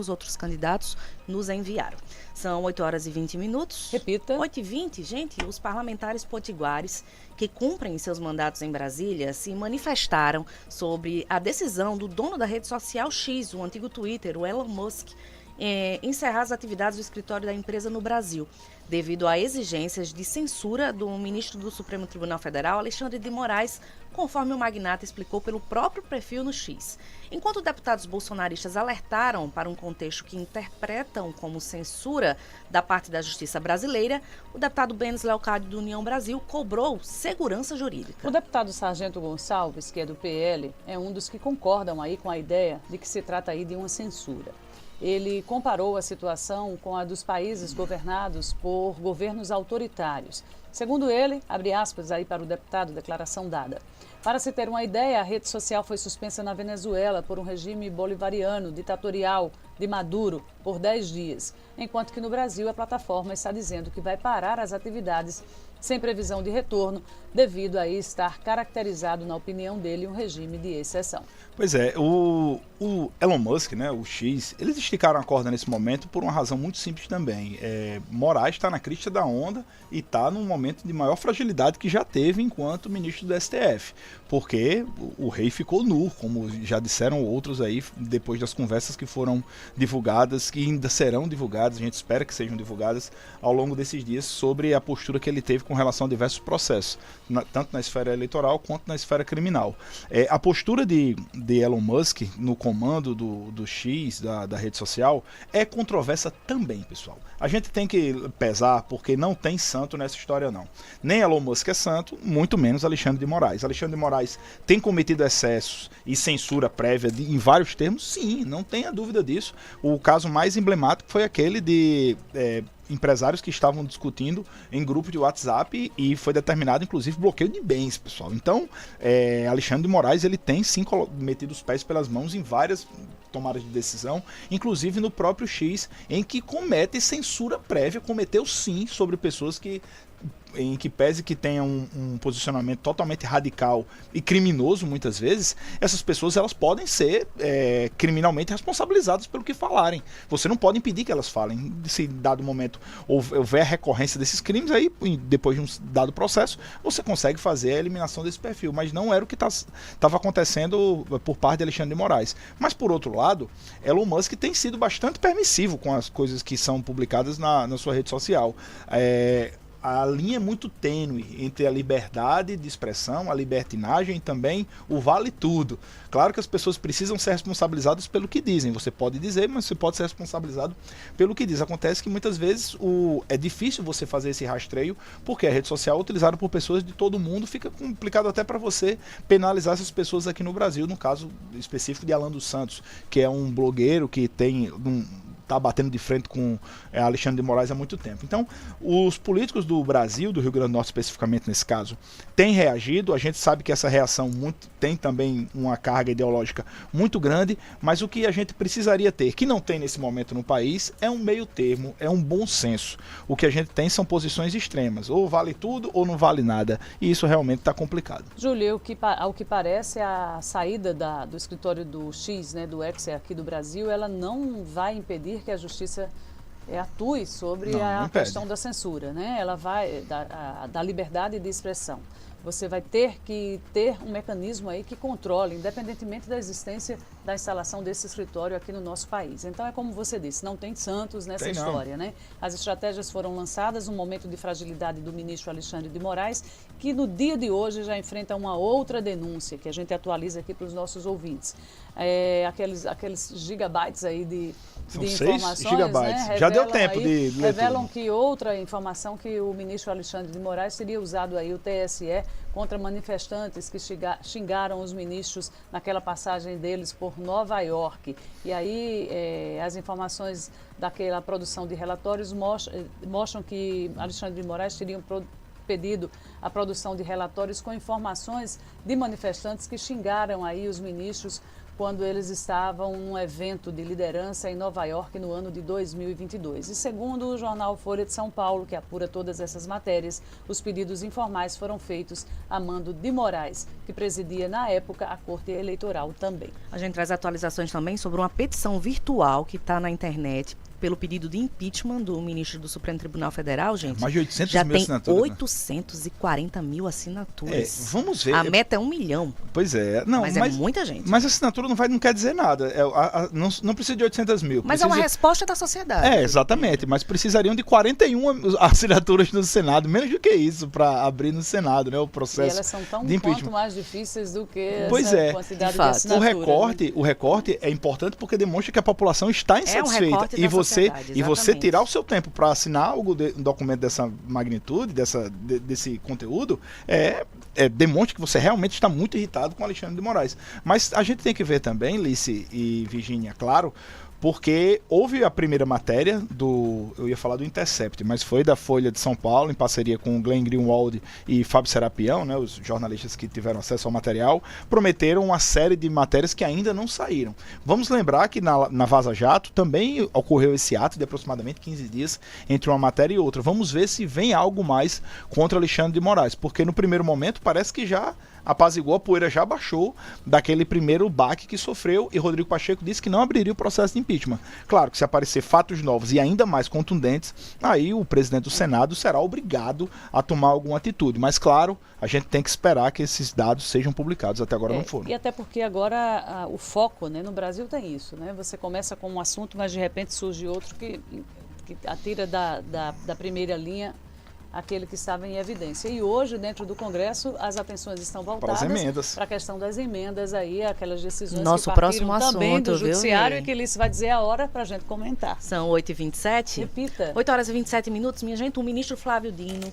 os outros candidatos nos enviaram. São 8 horas e 20 minutos. Repita. 8h20, gente, os parlamentares potiguares que cumprem seus mandatos em Brasília se manifestaram sobre a decisão do dono da rede social X, o antigo Twitter, o Elon Musk, encerrar as atividades do escritório da empresa no Brasil, devido a exigências de censura do ministro do Supremo Tribunal Federal, Alexandre de Moraes, conforme o magnata explicou pelo próprio perfil no X. Enquanto deputados bolsonaristas alertaram para um contexto que interpretam como censura da parte da justiça brasileira, o deputado Benes Leocádio do União Brasil cobrou segurança jurídica. O deputado Sargento Gonçalves, que é do PL, é um dos que concordam aí com a ideia de que se trata aí de uma censura. Ele comparou a situação com a dos países governados por governos autoritários. Segundo ele, abre aspas aí para o deputado, declaração dada. Para se ter uma ideia, a rede social foi suspensa na Venezuela por um regime bolivariano, ditatorial, de Maduro, por 10 dias, enquanto que no Brasil a plataforma está dizendo que vai parar as atividades sem previsão de retorno, devido a estar caracterizado, na opinião dele, um regime de exceção. Pois é, o Elon Musk, né, o X, eles esticaram a corda nesse momento por uma razão muito simples também. Moraes está na crista da onda e está num momento de maior fragilidade que já teve enquanto ministro do STF, porque o rei ficou nu, como já disseram outros aí, depois das conversas que foram divulgadas, que ainda serão divulgadas, a gente espera que sejam divulgadas ao longo desses dias, sobre a postura que ele teve com relação a diversos processos, tanto na esfera eleitoral quanto na esfera criminal. A postura de Elon Musk no comando do X, da rede social, é controversa também, pessoal. A gente tem que pesar, porque não tem santo nessa história não. Nem Elon Musk é santo, muito menos Alexandre de Moraes. Alexandre de Moraes tem cometido excessos e censura prévia em vários termos? Sim, não tenha dúvida disso. O caso mais emblemático foi aquele de empresários que estavam discutindo em grupo de WhatsApp e foi determinado, inclusive, bloqueio de bens, pessoal. Então, Alexandre de Moraes, ele tem sim metido os pés pelas mãos em várias tomadas de decisão, inclusive no próprio X, em que comete censura prévia, cometeu sim sobre pessoas em que pese que tenham um posicionamento totalmente radical e criminoso muitas vezes, essas pessoas elas podem ser criminalmente responsabilizadas pelo que falarem. Você não pode impedir que elas falem. Se em dado momento houver recorrência desses crimes, aí depois de um dado processo, você consegue fazer a eliminação desse perfil, mas não era o que estava acontecendo por parte de Alexandre de Moraes. Mas por outro lado, Elon Musk tem sido bastante permissivo com as coisas que são publicadas na sua rede social. A linha é muito tênue entre a liberdade de expressão, a libertinagem e também o vale tudo. Claro que as pessoas precisam ser responsabilizadas pelo que dizem. Você pode dizer, mas você pode ser responsabilizado pelo que diz. Acontece que muitas vezes é difícil você fazer esse rastreio, porque a rede social é utilizada por pessoas de todo mundo, fica complicado até para você penalizar essas pessoas aqui no Brasil, no caso específico de Alan dos Santos, que é um blogueiro que está batendo de frente com Alexandre de Moraes há muito tempo. Então, os políticos do Brasil, do Rio Grande do Norte especificamente nesse caso, têm reagido. A gente sabe que essa reação tem também uma carga ideológica muito grande, mas o que a gente precisaria ter, que não tem nesse momento no país, é um meio termo, é um bom senso. O que a gente tem são posições extremas, ou vale tudo ou não vale nada, e isso realmente está complicado. Júlio, ao que parece, a saída do escritório do X, né, do X aqui do Brasil, ela não vai impedir que a justiça atue sobre a questão da censura, né? Ela vai da liberdade de expressão. Você vai ter que ter um mecanismo aí que controle, independentemente da existência da instalação desse escritório aqui no nosso país. Então é como você disse, não tem santos nessa história, né? As estratégias foram lançadas no momento de fragilidade do ministro Alexandre de Moraes, que no dia de hoje já enfrenta uma outra denúncia, que a gente atualiza aqui para os nossos ouvintes. Aqueles gigabytes aí de informações, 6 gigabytes. Né? Já deu tempo de ler revelam tudo. que outra informação que o ministro Alexandre de Moraes teria usado aí o TSE contra manifestantes que xingaram os ministros naquela passagem deles por Nova York. E aí as informações daquela produção de relatórios mostram que Alexandre de Moraes teria pedido a produção de relatórios com informações de manifestantes que xingaram aí os ministros quando eles estavam num evento de liderança em Nova York no ano de 2022. E segundo o jornal Folha de São Paulo, que apura todas essas matérias, os pedidos informais foram feitos a mando de Moraes, que presidia na época a Corte Eleitoral também. A gente traz atualizações também sobre uma petição virtual que está na internet pelo pedido de impeachment do ministro do Supremo Tribunal Federal, gente. Mais de 800 já mil tem assinaturas. 840 mil assinaturas. Vamos ver. A meta é 1 milhão. Pois é. Não, mas é muita gente. Mas a assinatura não quer dizer nada. Não precisa de 800 mil. Mas é uma resposta da sociedade. Exatamente. Mas precisariam de 41 assinaturas no Senado. Menos do que isso para abrir no Senado, né? O processo. E elas são tão de impeachment. quanto mais difíceis do que pois essa quantidade de assinaturas. O recorte é importante porque demonstra que a população está insatisfeita. E você tirar o seu tempo para assinar um documento dessa magnitude, desse conteúdo, demonstra que você realmente está muito irritado com Alexandre de Moraes. Mas a gente tem que ver também, Lice e Virgínia, claro, porque houve a primeira matéria eu ia falar do Intercept, mas foi da Folha de São Paulo, em parceria com o Glenn Greenwald e Fábio Serapião, né, os jornalistas que tiveram acesso ao material, prometeram uma série de matérias que ainda não saíram. Vamos lembrar que na Vaza Jato também ocorreu esse ato de aproximadamente 15 dias entre uma matéria e outra. Vamos ver se vem algo mais contra Alexandre de Moraes, porque no primeiro momento parece que já apaziguou, a poeira já baixou daquele primeiro baque que sofreu e Rodrigo Pacheco disse que não abriria o processo de impeachment. Claro que se aparecer fatos novos e ainda mais contundentes, aí o presidente do Senado será obrigado a tomar alguma atitude. Mas claro, a gente tem que esperar que esses dados sejam publicados. Até agora não foram. E até porque agora o foco, né, no Brasil tem isso, né? Você começa com um assunto, mas de repente surge outro que atira da primeira linha aquele que estava em evidência. E hoje, dentro do Congresso, as atenções estão voltadas para a questão das emendas aí, aquelas decisões nosso que próximo também assunto, do Judiciário, viu? e que Lice vai dizer a hora para a gente comentar. São 8h27. Repita. 8 horas e 27 minutos, minha gente. O ministro Flávio Dino